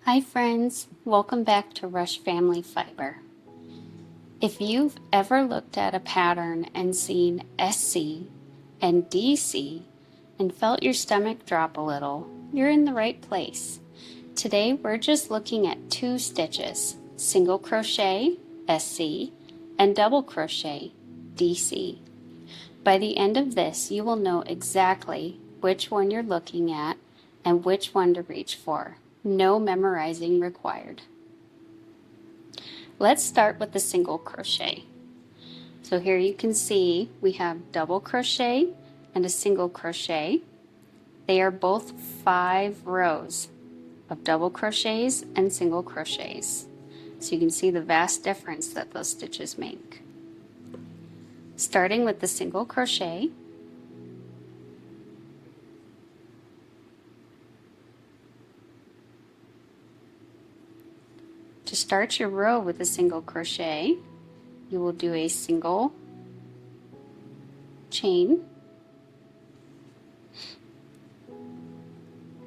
Hi friends, welcome back to Rush Family Fiber. If you've ever looked at a pattern and seen SC and DC and felt your stomach drop a little, you're in the right place. Today we're just looking at 2 stitches, single crochet SC and double crochet DC. By the end of this, you will know exactly which one you're looking at and which one to reach for. No memorizing required. Let's start with the single crochet. So here you can see we have double crochet and a single crochet. They are both 5 rows of double crochets and single crochets. So you can see the vast difference that those stitches make. Starting with the single crochet, to start your row with a single crochet, you will do a single chain,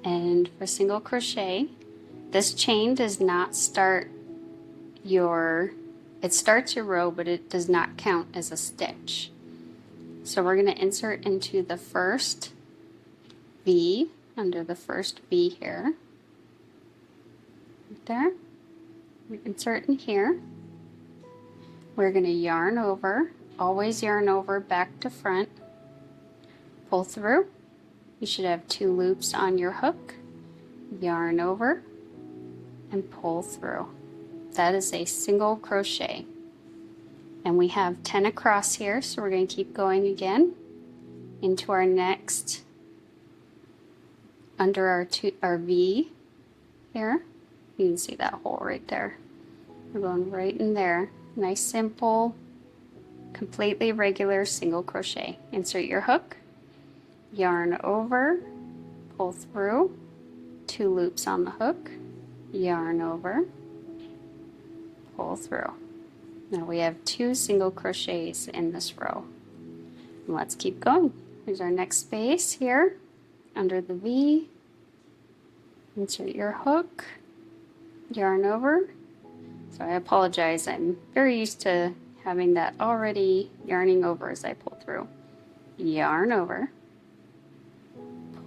and for single crochet, this chain does not start it starts your row, but it does not count as a stitch. So we're going to insert into the first V, under the first V here, right there. We insert in here. We're going to yarn over, always yarn over back to front, pull through. You should have 2 loops on your hook, yarn over, and pull through. That is a single crochet. And we have 10 across here, so we're going to keep going again into our next, under our V here. You can see that hole right there. We're going right in there. Nice, simple, completely regular single crochet. Insert your hook, yarn over, pull through, 2 loops on the hook, yarn over, pull through. Now we have 2 single crochets in this row. And let's keep going. Here's our next space here, under the V. Insert your hook, yarn over. So I apologize, I'm very used to having that already yarning over as I pull through. Yarn over,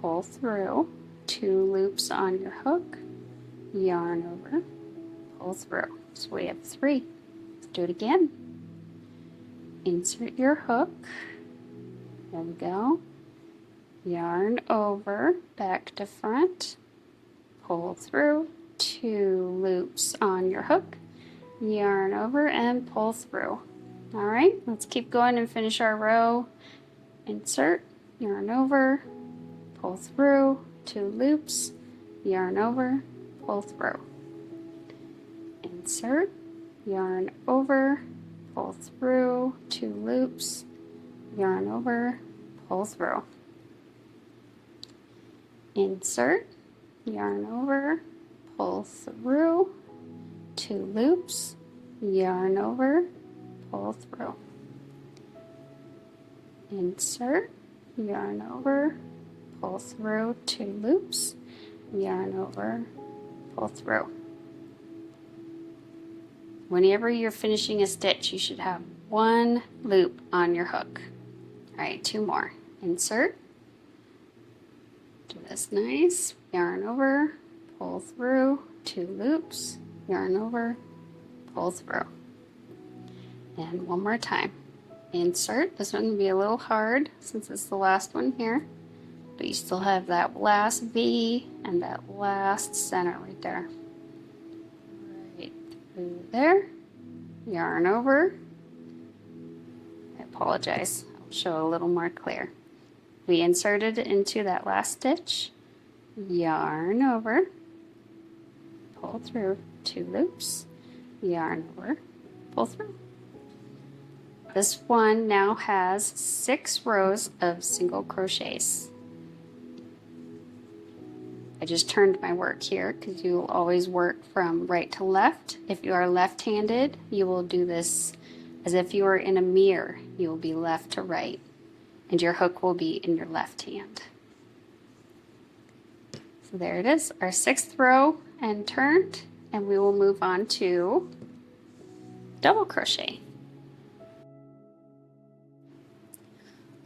pull through, 2 loops on your hook, yarn over, pull through. So we have 3. Let's do it again. Insert your hook, there we go, yarn over, back to front, pull through, 2 loops on your hook, yarn over, and pull through. All right, let's keep going and finish our row. Insert, yarn over, pull through, 2 loops, yarn over, pull through. Insert, yarn over, pull through, 2 loops, yarn over, pull through. Insert, yarn over, pull through, 2 loops, yarn over, pull through. Insert, yarn over, pull through, 2 loops, yarn over, pull through. Whenever you're finishing a stitch, you should have 1 loop on your hook. All right, 2 more. Insert, do this nice, yarn over, pull through, 2 loops, yarn over, pull through. And 1 more time. Insert, this one will be a little hard since it's the last one here, but you still have that last V and that last center right there. Right through there, yarn over. I apologize, I'll show a little more clear. We inserted into that last stitch, yarn over, pull through, 2 loops, yarn over, pull through. This one now has 6 rows of single crochets. I just turned my work here because you will always work from right to left. If you are left-handed, you will do this as if you were in a mirror. You will be left to right, and your hook will be in your left hand. So there it is, our 6th row and turned, and we will move on to double crochet.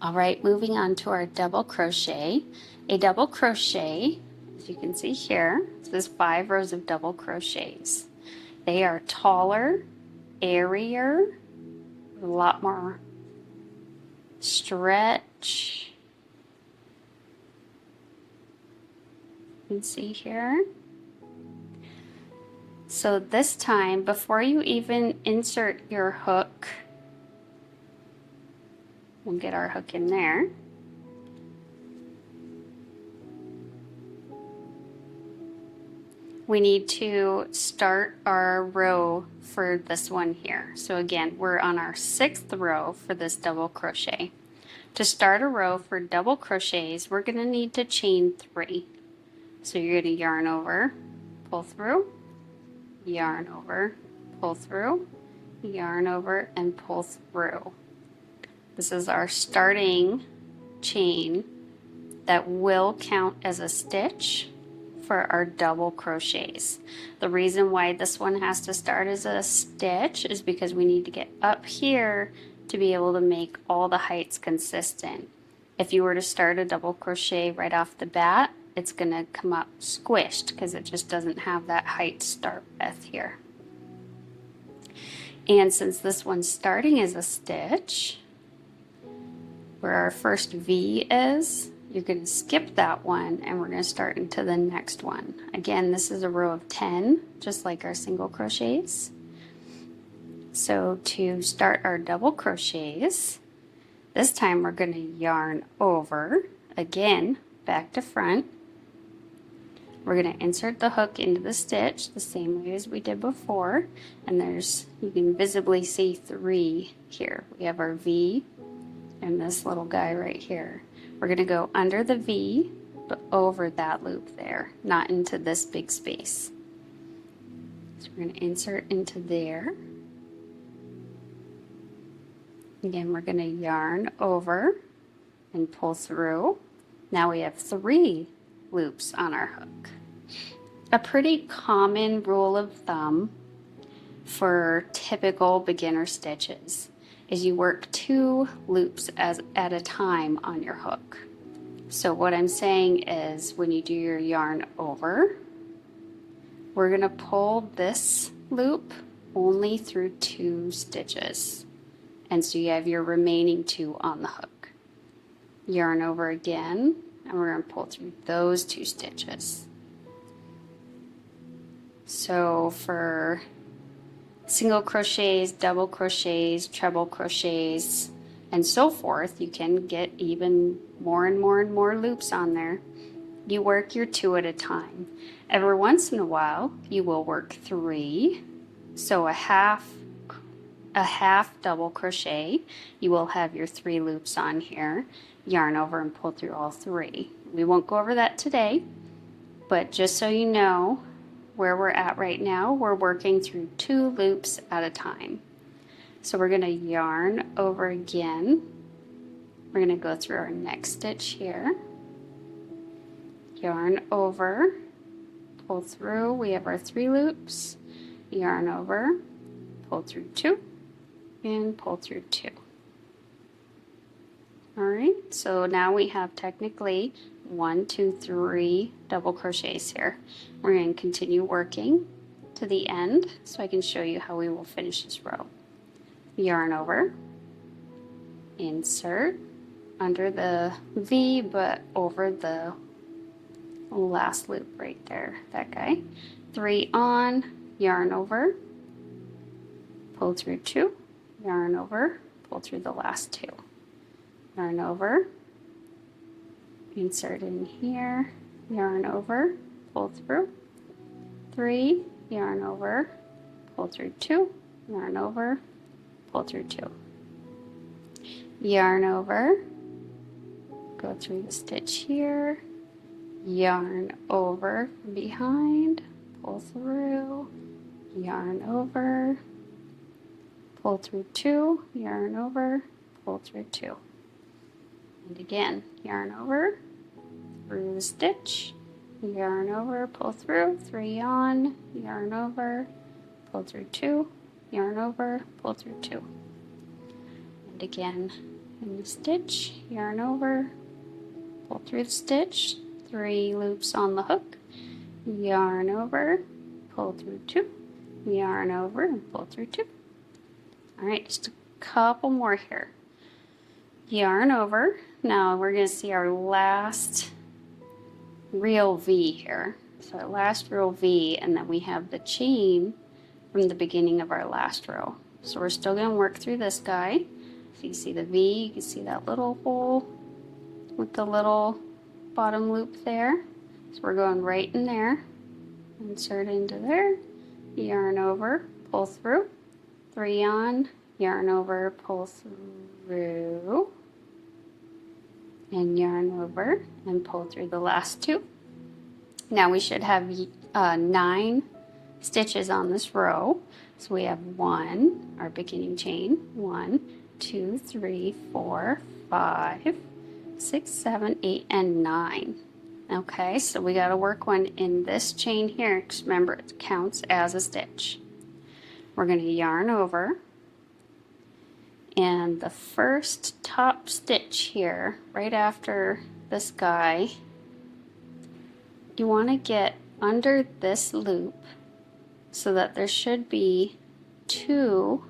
All right, moving on to our double crochet. A double crochet, as you can see here, this is 5 rows of double crochets. They are taller, airier, a lot more stretch. You can see here. So this time, before you even insert your hook, we'll get our hook in there. We need to start our row for this one here. So again, we're on our 6th row for this double crochet. To start a row for double crochets, we're going to need to chain 3. So you're going to yarn over, pull through, yarn over, pull through, yarn over, and pull through. This is our starting chain that will count as a stitch for our double crochets. The reason why this one has to start as a stitch is because we need to get up here to be able to make all the heights consistent. If you were to start a double crochet right off the bat, it's going to come up squished because it just doesn't have that height to start with here. And since this one's starting as a stitch, where our first V is, you're going to skip that one and we're going to start into the next one. Again, this is a row of 10, just like our single crochets. So to start our double crochets, this time we're going to yarn over, again, back to front. We're going to insert the hook into the stitch the same way as we did before. And you can visibly see 3 here. We have our V and this little guy right here. We're going to go under the V, but over that loop there, not into this big space. So we're going to insert into there. Again, we're going to yarn over and pull through. Now we have 3 loops on our hook. A pretty common rule of thumb for typical beginner stitches is you work 2 loops at a time on your hook. So what I'm saying is when you do your yarn over, we're going to pull this loop only through 2 stitches. And so you have your remaining 2 on the hook. Yarn over again, and we're going to pull through those 2 stitches. So for single crochets, double crochets, treble crochets, and so forth, you can get even more and more and more loops on there. You work your 2 at a time. Every once in a while, you will work 3. So a half double crochet, you will have your 3 loops on here. Yarn over and pull through all 3. We won't go over that today, but just so you know where we're at right now, we're working through 2 loops at a time. So we're going to yarn over again. We're going to go through our next stitch here. Yarn over, pull through. We have our 3 loops. Yarn over, pull through 2, and pull through 2. Alright, so now we have technically 1, 2, 3 double crochets here. We're going to continue working to the end so I can show you how we will finish this row. Yarn over, insert under the V but over the last loop right there, that guy. 3 on, yarn over, pull through 2, yarn over, pull through the last 2. Yarn over, insert in here, yarn over, pull through, 3, yarn over, pull through 2, yarn over, pull through 2. Yarn over, go through the stitch here, yarn over from behind, pull through, yarn over, pull through 2, yarn over, pull through 2. And again, yarn over, through the stitch, yarn over, pull through, 3 on, yarn over, pull through 2, yarn over, pull through 2. And again in the stitch, yarn over, pull through the stitch, 3 loops on the hook, yarn over, pull through 2, yarn over, and pull through 2. Alright, just a couple more here. Yarn over. Now we're going to see our last real V here. So our last real V, and then we have the chain from the beginning of our last row. So we're still going to work through this guy. So you see the V, you can see that little hole with the little bottom loop there. So we're going right in there, insert into there, yarn over, pull through, 3 on, yarn over, pull through, and yarn over and pull through the last 2. Now we should have 9 stitches on this row. So we have 1, our beginning chain, 1, 2, 3, 4, 5, 6, 7, 8, and 9. Okay, so we got to work one in this chain here, because remember it counts as a stitch. We're going to yarn over, and the first top stitch here, right after this guy, you want to get under this loop so that there should be 2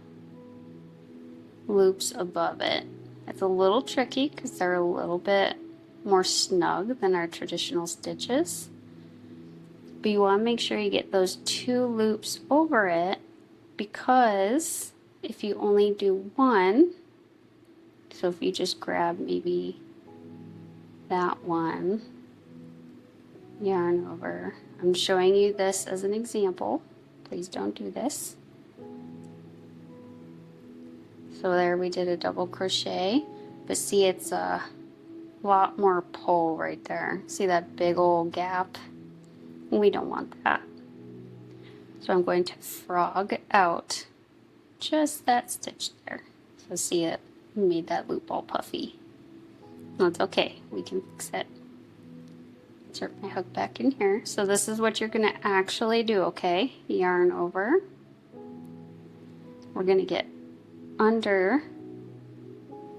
loops above it. It's a little tricky because they're a little bit more snug than our traditional stitches, but you want to make sure you get those 2 loops over it, because if you only do 1, so if you just grab maybe that one, yarn over. I'm showing you this as an example. Please don't do this. So there we did a double crochet, but see, it's a lot more pull right there. See that big old gap? We don't want that. So I'm going to frog out just that stitch there. So see, it made that loop all puffy. No, it's okay, we can fix it. Insert my hook back in here. So this is what you're going to actually do, okay? Yarn over. We're going to get under,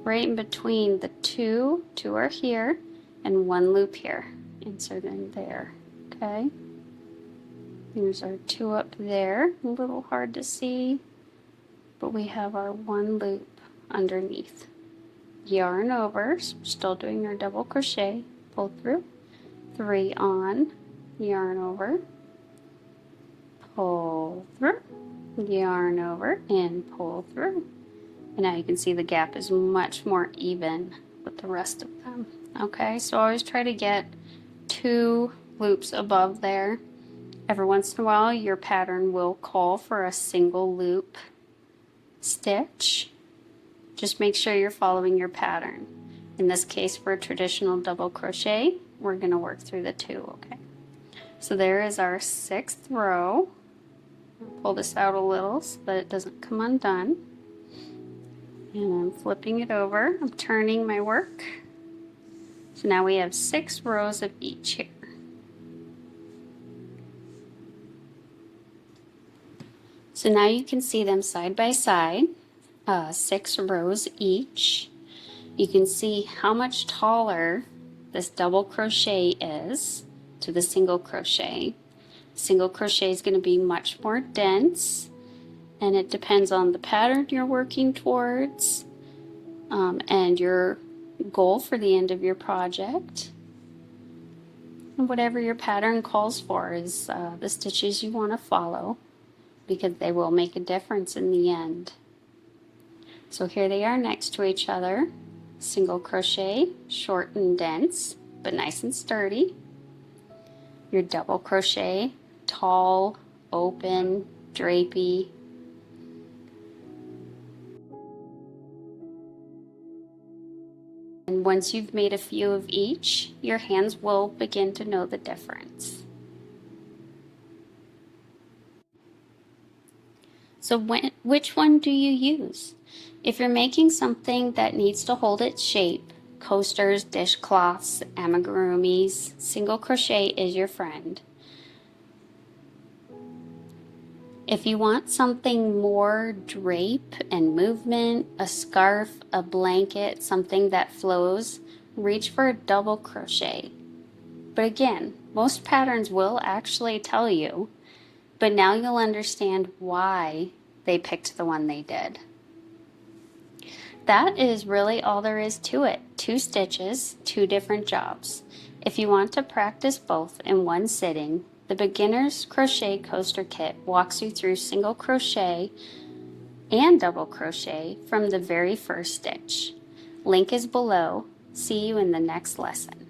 right in between the 2 are here, and 1 loop here. Insert in there, okay? Here's our 2 up there, a little hard to see, but we have our 1 loop underneath. Yarn over, so we're still doing our double crochet, pull through, 3 on, yarn over, pull through, yarn over, and pull through. And now you can see the gap is much more even with the rest of them. Okay, so always try to get 2 loops above there. Every once in a while your pattern will call for a single loop stitch. Just make sure you're following your pattern. In this case, for a traditional double crochet, we're going to work through the 2, okay? So there is our 6th row. I'll pull this out a little so that it doesn't come undone. And I'm flipping it over. I'm turning my work. So now we have 6 rows of each here. So now you can see them side by side, 6 rows each. You can see how much taller this double crochet is to the single crochet. Single crochet is going to be much more dense, and it depends on the pattern you're working towards and your goal for the end of your project. And whatever your pattern calls for is the stitches you want to follow, because they will make a difference in the end. So here they are next to each other. Single crochet, short and dense, but nice and sturdy. Your double crochet, tall, open, drapey. And once you've made a few of each, your hands will begin to know the difference. So which one do you use? If you're making something that needs to hold its shape, coasters, dishcloths, amigurumis, single crochet is your friend. If you want something more drape and movement, a scarf, a blanket, something that flows, reach for a double crochet. But again, most patterns will actually tell you, but now you'll understand why they picked the one they did. That is really all there is to it. 2 stitches, 2 different jobs. If you want to practice both in one sitting, the Beginner's Crochet Coaster Kit walks you through single crochet and double crochet from the very first stitch. Link is below. See you in the next lesson.